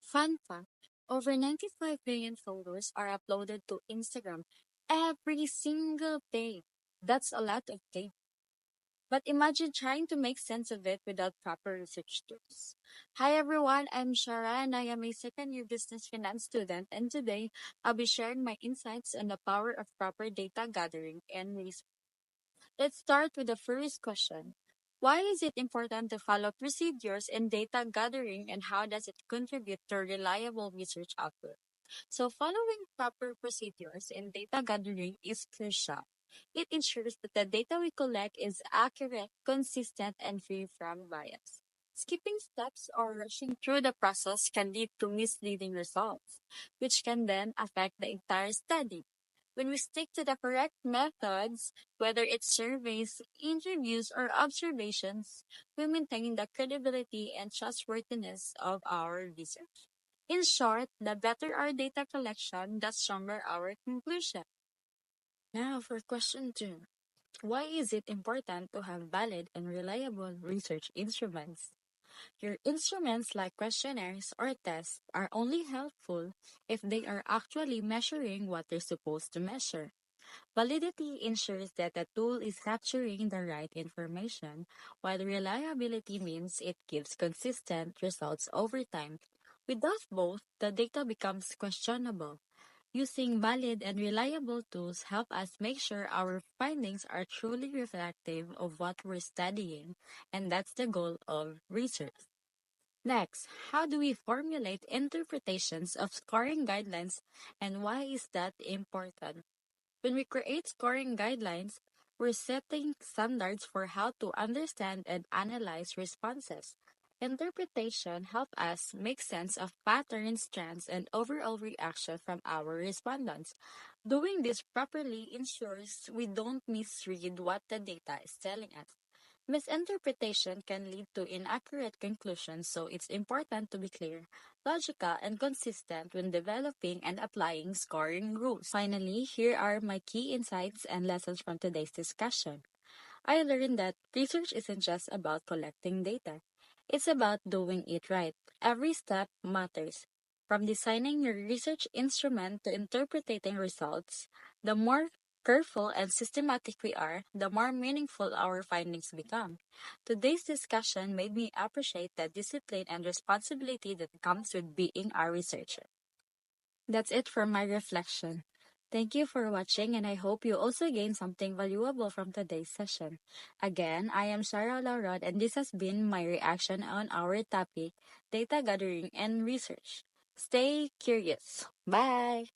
Fun fact, over 95 billion photos are uploaded to Instagram every single day. That's a lot of data. But imagine trying to make sense of it without proper research tools. Hi everyone, I'm Shara and I am a second year business finance student, and today I'll be sharing my insights on the power of proper data gathering and research. Let's start with the first question. Why is it important to follow procedures in data gathering, and how does it contribute to reliable research output? So, following proper procedures in data gathering is crucial. It ensures that the data we collect is accurate, consistent, and free from bias. Skipping steps or rushing through the process can lead to misleading results, which can then affect the entire study. When we stick to the correct methods, whether it's surveys, interviews, or observations, we maintain the credibility and trustworthiness of our research. In short, the better our data collection, the stronger our conclusion. Now for question 2. Why is it important to have valid and reliable research instruments? Your instruments like questionnaires or tests are only helpful if they are actually measuring what they're supposed to measure. Validity ensures that the tool is capturing the right information, while reliability means it gives consistent results over time. Without both, the data becomes questionable. Using valid and reliable tools help us make sure our findings are truly reflective of what we're studying, and that's the goal of research. Next, how do we formulate interpretations of scoring guidelines, and why is that important? When we create scoring guidelines, we're setting standards for how to understand and analyze responses. Interpretation help us make sense of patterns, trends, and overall reaction from our respondents. Doing this properly ensures we don't misread what the data is telling us. Misinterpretation can lead to inaccurate conclusions, so it's important to be clear, logical, and consistent when developing and applying scoring rules. Finally, here are my key insights and lessons from today's discussion. I learned that research isn't just about collecting data, it's about doing it right. Every step matters. From designing your research instrument to interpreting results, the more careful and systematic we are, the more meaningful our findings become. Today's discussion made me appreciate the discipline and responsibility that comes with being a researcher. That's it for my reflection. Thank you for watching, and I hope you also gained something valuable from today's session. Again, I am Sarah Laurod, and this has been my reaction on our topic, data gathering and research. Stay curious. Bye!